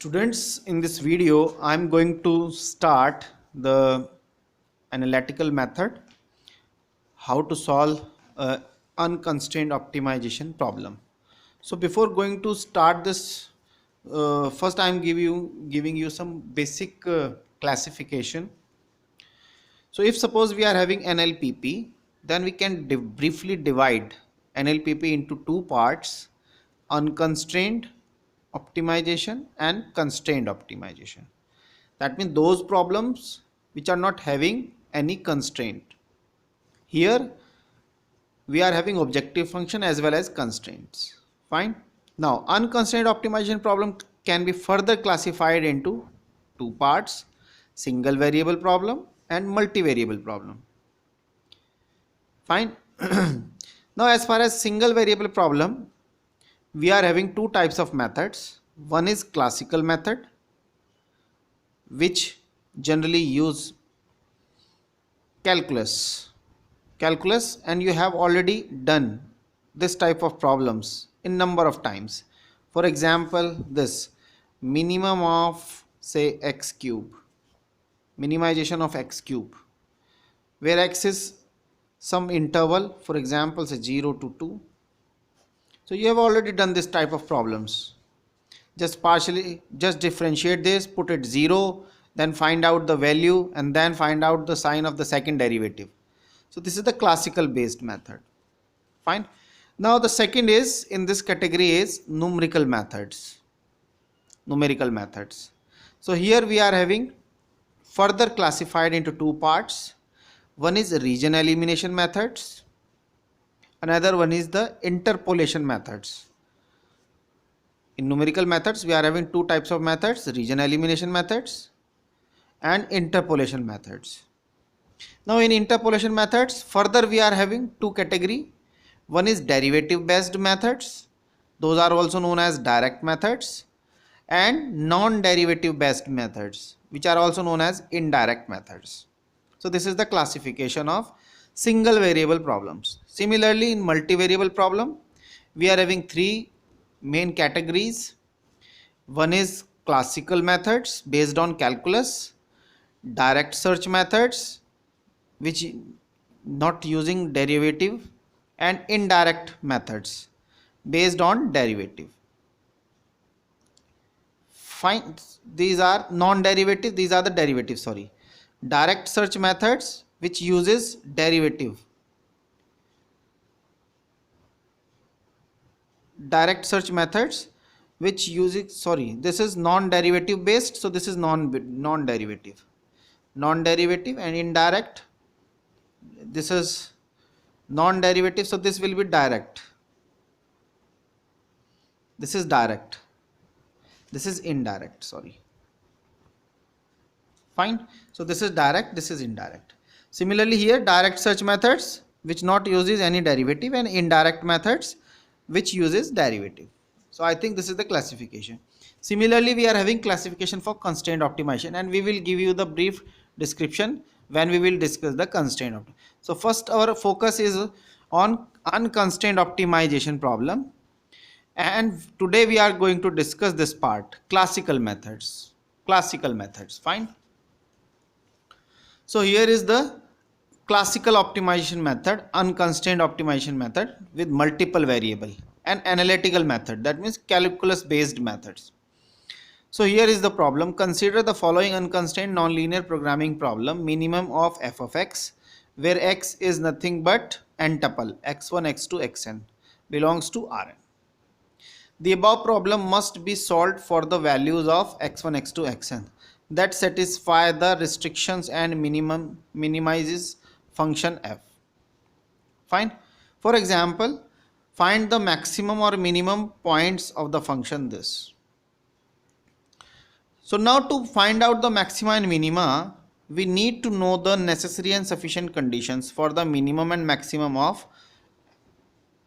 Students, in this video I'm going to start the analytical method how to solve a unconstrained optimization problem. So before going to start this, first I'm giving you some basic classification. So if suppose we are having NLPP, then we can briefly divide NLPP into two parts: unconstrained optimization and constrained optimization. That means those problems which are not having any constraint. Here we are having objective function as well as constraints. Fine. Now unconstrained optimization problem can be further classified into two parts: single variable problem and multivariable problem. Fine. Now as far as single variable problem, we are having two types of methods. One is classical method, which generally use calculus, and you have already done this type of problems in number of times. For example, this minimum of say x cube, minimization of x cube, where x is some interval, for example say 0 to 2. So you have already done this type of problems. Just differentiate this, put it 0, then find out the value and then find out the sign of the second derivative. So this is the classical based method. Fine. Now the second is in this category is numerical methods. So here we are having further classified into two parts. One is region elimination methods, another one is the interpolation methods. In numerical methods we are having two types of methods: region elimination methods and interpolation methods. Now in interpolation methods further we are having two categories. One is derivative based methods, those are also known as direct methods, and non-derivative based methods, which are also known as indirect methods. So this is the classification of single variable problems. Similarly in multivariable problem we are having three main categories. One is classical methods based on calculus, direct search methods which not using derivative, and indirect methods based on derivative. Fine. These are non-derivative, these are the derivatives, sorry. Direct search methods which uses derivative. Direct search methods which uses, sorry, this is non-derivative based, so this is non-derivative and indirect. This is non-derivative, so this will be direct. This is direct, this is indirect, sorry. Fine. So this is direct, this is indirect. Similarly here direct search methods which not uses any derivative, and indirect methods which uses derivative. So I think this is the classification. Similarly we are having classification for constrained optimization, and we will give you the brief description when we will discuss the constrained optimization. So first our focus is on unconstrained optimization problem, and today we are going to discuss this part, classical methods. Fine. So here is the classical optimization method, unconstrained optimization method with multiple variable, and analytical method, that means calculus based methods. So here is the problem. Consider the following unconstrained nonlinear programming problem: minimum of f of x, where x is nothing but n tuple x1, x2, xn belongs to Rn. The above problem must be solved for the values of x1, x2, xn that satisfy the restrictions and minimizes function f. Fine. For example, find the maximum or minimum points of the function this. So now to find out the maxima and minima, we need to know the necessary and sufficient conditions for the minimum and maximum of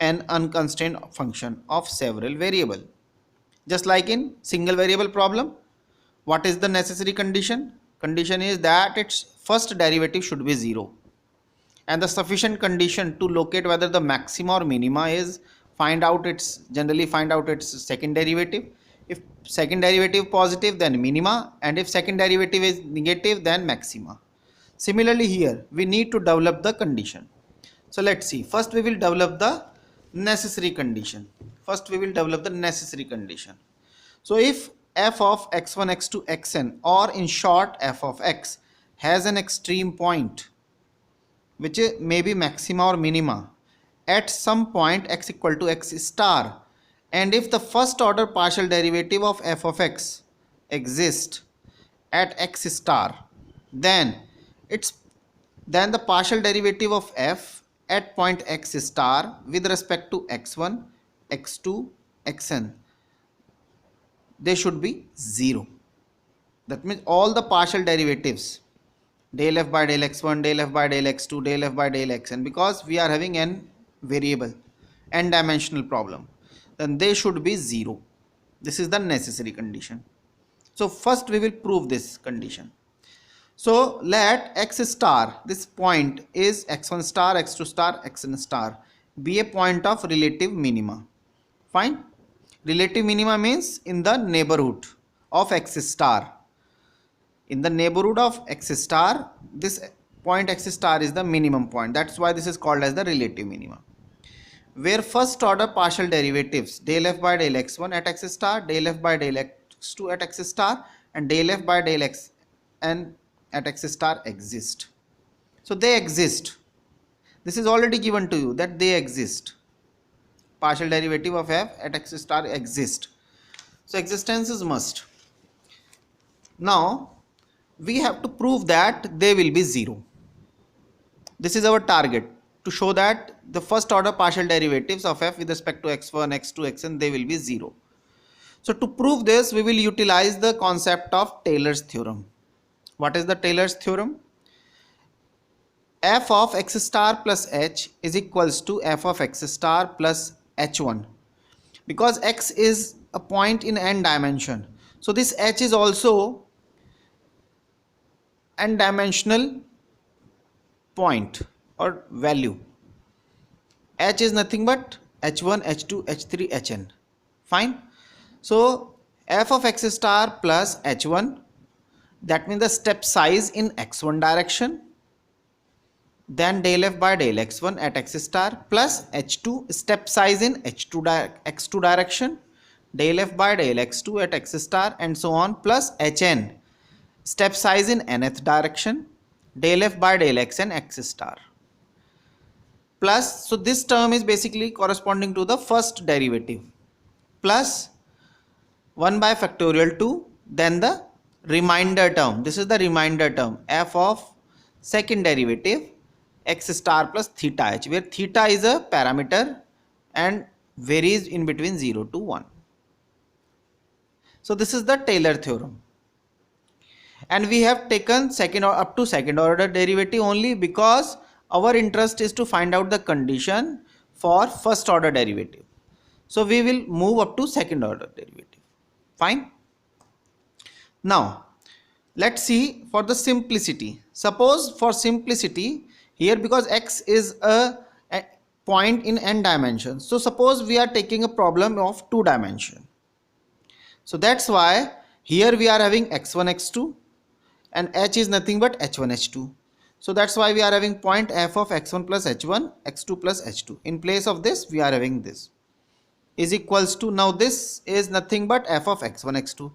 an unconstrained function of several variable. Just like in single variable problem, what is the necessary condition? Condition is that its first derivative should be 0, and the sufficient condition to locate whether the maxima or minima is generally find out its second derivative, If second derivative positive, then minima, and if second derivative is negative, then maxima. Similarly here, we need to develop the condition. So let's see. First we will develop the necessary condition. So if f of x1, x2, xn, or in short f of x, has an extreme point, which may be maxima or minima, at some point x equal to x star, and if the first order partial derivative of f of x exists at x star, then it's then the partial derivative of f at point x star with respect to x1, x2, xn, they should be 0. That means all the partial derivatives, del f by del x1, del f by del x2, del f by del xn, because we are having n variable, n dimensional problem, then they should be 0. This is the necessary condition. So first we will prove this condition. So let x star, this point is x1 star, x2 star, xn star, be a point of relative minima. Fine. Relative minima means in the neighborhood of x star. In the neighborhood of x star, this point x star is the minimum point. That's why this is called as the relative minima, where first order partial derivatives del f by del x1 at x star, del f by del x2 at x star, and del f by del xn at x star exist. So they exist. This is already given to you that they exist. Partial derivative of f at x star exist. So existence is must. Now we have to prove that they will be 0. This is our target, to show that the first order partial derivatives of f with respect to x1, x2, xn, they will be 0. So to prove this, we will utilize the concept of Taylor's theorem. What is the Taylor's theorem? F of x star plus h is equals to f of x star plus h1, because x is a point in n dimension. So this h is also n dimensional point or value. H is nothing but h1, h2, h3, hn. Fine. So f of x star plus h1, that means the step size in x1 direction, then del f by del x1 at x star, plus h2, step size in x2 direction, del f by del x2 at x star, and so on, plus hn, step size in nth direction, del f by del xn x star, plus, so this term is basically corresponding to the first derivative, plus 1 by factorial 2, then the remainder term. This is the remainder term, f of second derivative x star plus theta h, where theta is a parameter and varies in between 0 to 1. So this is the Taylor theorem, and we have taken second or up to second order derivative only because our interest is to find out the condition for first order derivative. So we will move up to second order derivative. Fine. Now let's see for the simplicity. Suppose for simplicity here, because x is a point in n dimensions, so suppose we are taking a problem of 2 dimension. So that's why here we are having x1, x2, and h is nothing but h1, h2. So that's why we are having point f of x1 plus h1, x2 plus h2. In place of this, we are having this is equals to, now this is nothing but f of x1, x2,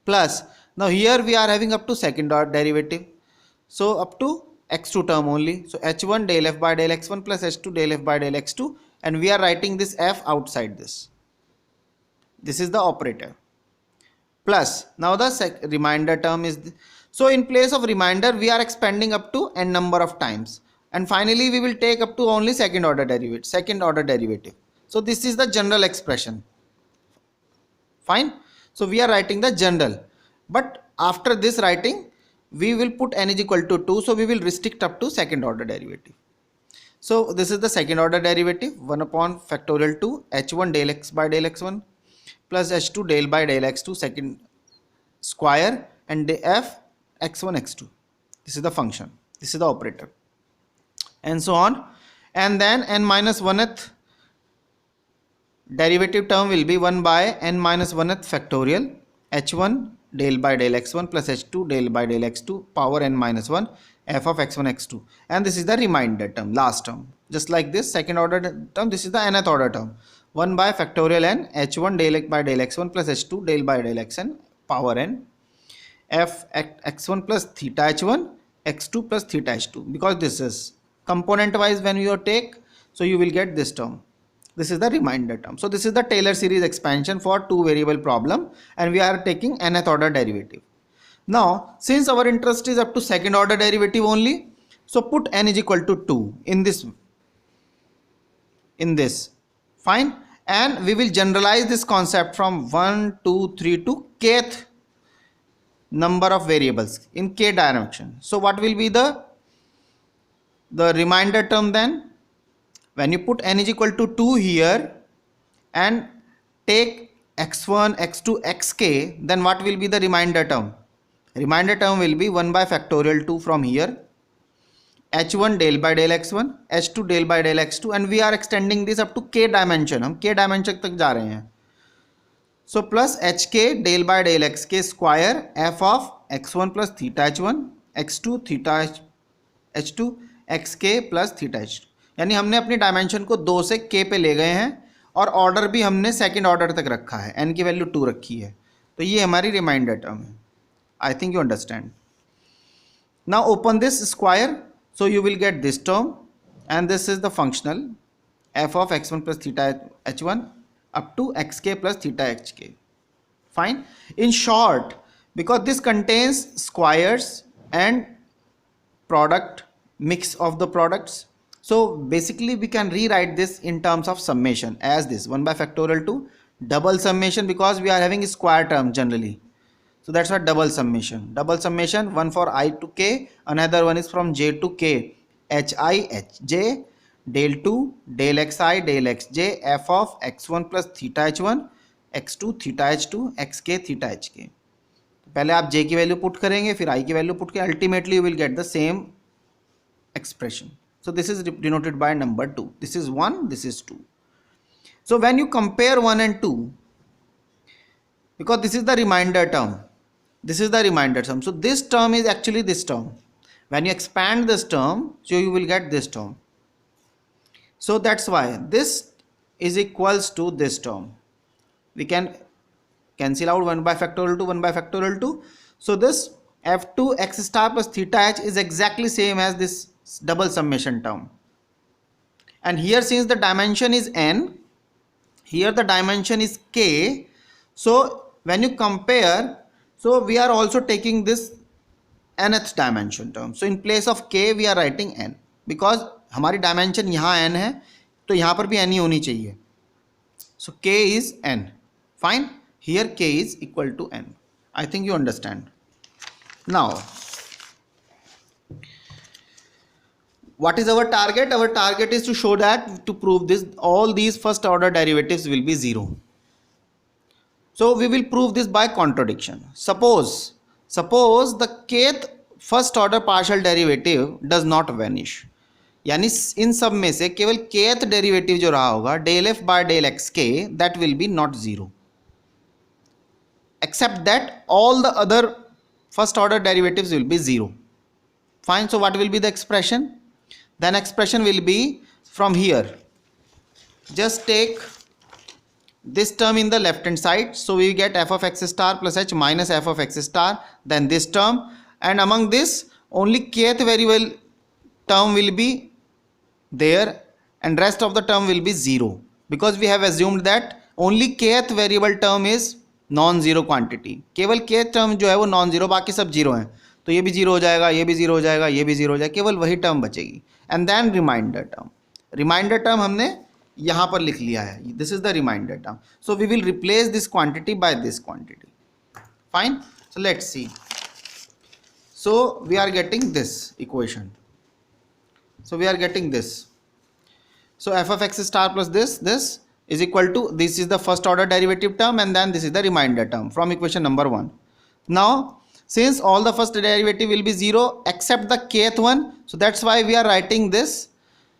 plus, now here we are having up to second order derivative, so up to x2 term only. So h1 del f by del x1 plus h2 del f by del x2, and we are writing this f outside this. This is the operator. Plus, now the remainder term is so in place of remainder we are expanding up to n number of times, and finally we will take up to only second order derivative. So this is the general expression. Fine. So we are writing the general, but after this writing we will put n is equal to 2, so we will restrict up to second order derivative. So this is the second order derivative, 1 upon factorial 2 h1 del x by del x1 plus h2 del by del x2 second square, and f x1 x2. This is the function, this is the operator, and so on, and then n minus 1th derivative term will be 1 by n minus 1th factorial h1 del by del x1 plus h2 del by del x2 power n minus 1 f of x1 x2, and this is the remainder term, last term. Just like this second order term, this is the nth order term, 1 by factorial n h1 del by del x1 plus h2 del by del xn power n f x1 plus theta h1 x2 plus theta h2, because this is component wise when you take, so you will get this term. This is the remainder term. So this is the Taylor series expansion for two variable problem, and we are taking nth order derivative. Now since our interest is up to second order derivative only, so put n is equal to 2 in this, fine, and we will generalize this concept from 1 2 3 to kth number of variables in k dimension. So what will be the remainder term then? When you put n is equal to 2 here and take x1 x2 xk, then what will be the remainder term? Remainder term will be 1 by factorial 2 from here, h1 del by del x1 h2 del by del x2, and we are extending this up to k dimension, हम k dimension तक जा रहे हैं. So plus hk del by del xk square f of x1 plus theta h1 x2 theta h2 xk plus theta h2, यानी हमने अपनी dimension को 2 से k पे ले गए हैं और ऑर्डर भी हमने सेकंड ऑर्डर तक रखा है, n की वैल्यू 2 रखी है, तो ये हमारी रिमाइंडर टर्म है. I think you understand. Now open this square, so you will get this term, and this is the functional f of x1 plus theta h1 up to xk plus theta hk. Fine. In short, because this contains squares and product, mix of the products, so basically we can rewrite this in terms of summation as this 1 by factorial 2 double summation, because we are having a square term generally, so that's why double summation, one for I to k, another one is from j to k, hi hj del 2 del xi del xj f of x1 plus theta h1 x2 theta h2 xk theta hk. पहले आप j की value put करेंगे, फिर i की value put करेंगे, ultimately you will get the same expression. So this is denoted by number 2. This is 1, this is 2. So when you compare 1 and 2, because this is the remainder term, so this term is actually this term. When you expand this term, so you will get this term. So that's why this is equals to this term. We can cancel out 1 by factorial 2, 1 by factorial 2. So this f2 x star plus theta h is exactly same as this double summation term. And here since the dimension is n, here the dimension is k, so when you compare, so we are also taking this nth dimension term. So in place of k we are writing n, because हमारी dimension यहाँ n है, तो यहाँ पर भी n ही होनी चाहिए. So k is n. Fine. Here k is equal to n. I think you understand. Now what is our target? Our target is to show that, to prove this, all these first order derivatives will be 0. So we will prove this by contradiction. Suppose the kth first order partial derivative does not vanish, यानी इन सब में से केवल kth derivative जो रहा होगा del f by del xk, that will be not 0, except that all the other first order derivatives will be 0. Fine. So what will be the expression? Then expression will be from here, just take this term in the left hand side, so we get f of x star plus h minus f of x star, then this term, and among this only kth variable term will be there and rest of the term will be 0, because we have assumed that only kth variable term is non zero quantity. केवल k term जो है वो non zero, बाकी सब zero हैं, तो ये भी जीरो हो जाएगा, ये भी जीरो हो जाएगा, ये भी जीरो हो जाएगा, केवल वही टर्म बचेगी. एंड देन रिमाइंडर टर्म हमने यहाँ पर लिख लिया है, this is the remainder term. So we will replace this quantity by this quantity. Fine. So let's see. So we are getting this equation. So we are getting this. So f of x star plus this is equal to, this is the first order derivative term, and then this is the remainder term from equation number 1. Now since all the first derivative will be 0 except the kth one, so that's why we are writing this,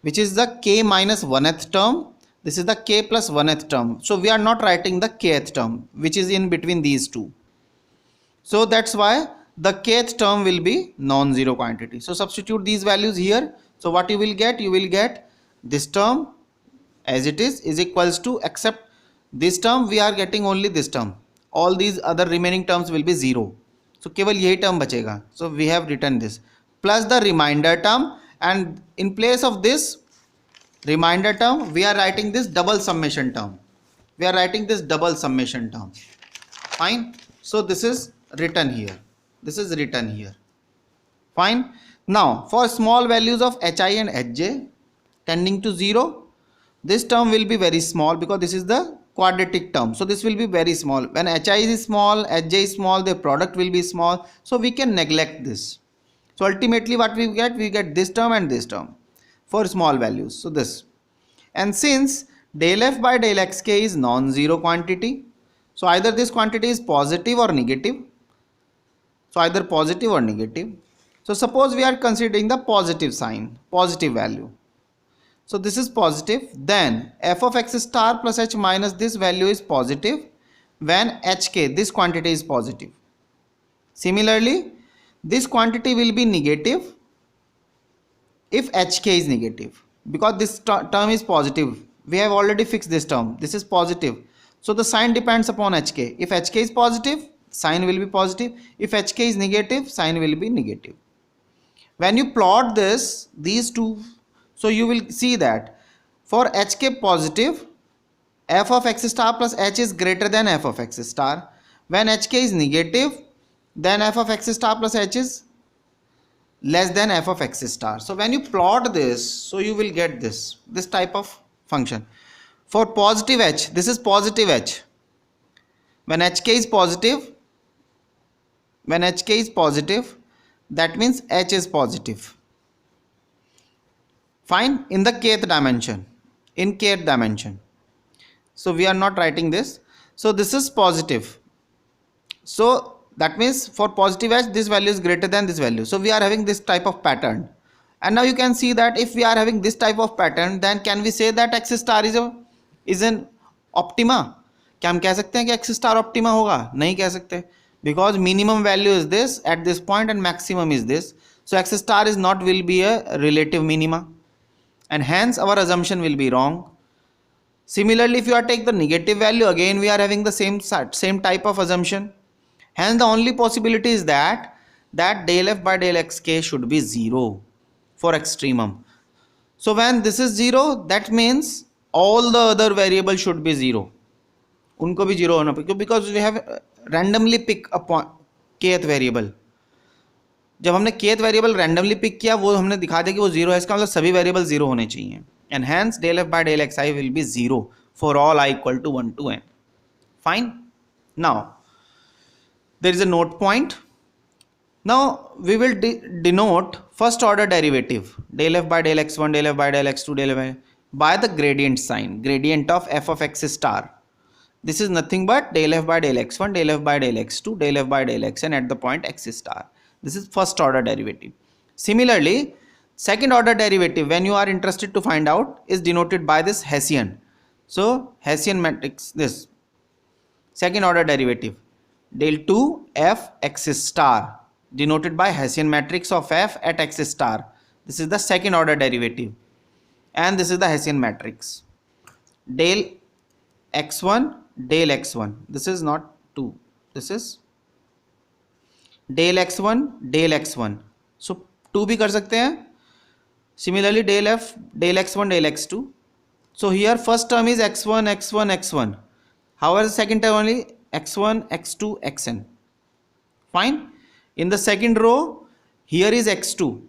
which is the k minus 1th term. This is the k plus 1th term. So we are not writing the kth term which is in between these two. So that's why the kth term will be non-zero quantity. So substitute these values here. So what you will get? You will get this term as it is equals to, except this term we are getting only this term. All these other remaining terms will be 0. So केवल यही term बचेगा. So we have written this plus the remainder term, and in place of this remainder term we are writing this double summation term. We are writing this double summation term. Fine. So this is written here. This is written here. Fine. Now for small values of hi and hj tending to 0, this term will be very small because this is the quadratic term. So this will be very small. When hi is small, hj is small, their product will be small. So we can neglect this. So ultimately what we get this term and this term for small values. So this. And since del f by del xk is non-zero quantity, so either this quantity is positive or negative. So either positive or negative. So suppose we are considering the positive sign, positive value. So this is positive, then f of x star plus h minus this value is positive when hk, this quantity, is positive. Similarly, this quantity will be negative if hk is negative, because this term is positive. We have already fixed this term. This is positive. So the sign depends upon hk. If hk is positive, sign will be positive. If hk is negative, sign will be negative. When you plot this, these two, so you will see that for hk positive, f of x star plus h is greater than f of x star. When hk is negative, then f of x star plus h is less than f of x star. So when you plot this, so you will get this type of function. For positive h, this is positive h. When hk is positive, that means h is positive. Fine. In the kth dimension, so we are not writing this. So this is positive. So that means for positive h, this value is greater than this value. So we are having this type of pattern. And now you can see that if we are having this type of pattern, then can we say that x star is an optima? क्या हम कह सकते हैं कि x star optima होगा? नहीं कह सकते, because minimum value is this at this point and maximum is this. So x star will be a relative minima, and hence our assumption will be wrong. Similarly, if you are take the negative value, again we are having the same type of assumption. Hence the only possibility is that del f by del xk should be 0 for extremum. So when this is 0, that means all the other variables should be 0. उनको भी 0 होना पड़ेगा, because we have randomly pick a kth variable. जब हमने kth variable randomly pick किया, वो हमने दिखा दिया कि वो 0 है, इसका मतलब सभी variable 0 होने चाहिए. And hence del f by del xi will be 0 for all I equal to 1 to n. Fine. Now there is a note point. Now we will denote first order derivative del f by del x1, del f by del x2, del f by the gradient sign, gradient of f of x star. This is nothing but del f by del x1, del f by del x2, del f by del xn at the point x star. This is first order derivative. Similarly, second order derivative, when you are interested to find out, is denoted by this Hessian. So Hessian matrix, this second order derivative del 2 f x star, denoted by Hessian matrix of f at x star. This is the second order derivative, and this is the Hessian matrix del x1, del x1. This is not 2, this is del x1, del x1. So 2 भी कर सकते हैं. Similarly del f, del x1, del x2. So here first term is x1, x1, x1. However, the second term only x1, x2, xn. Fine. In the second row, here is x2,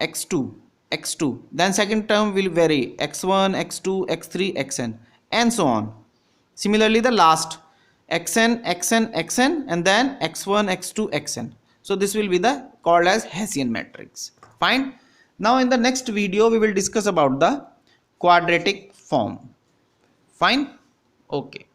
x2, x2. Then second term will vary x1, x2, x3, xn, and so on. Similarly, the last xn, xn, xn, and then x1, x2, xn. So this will be the called as Hessian matrix. Fine. Now in the next video we will discuss about the quadratic form. Fine. Okay.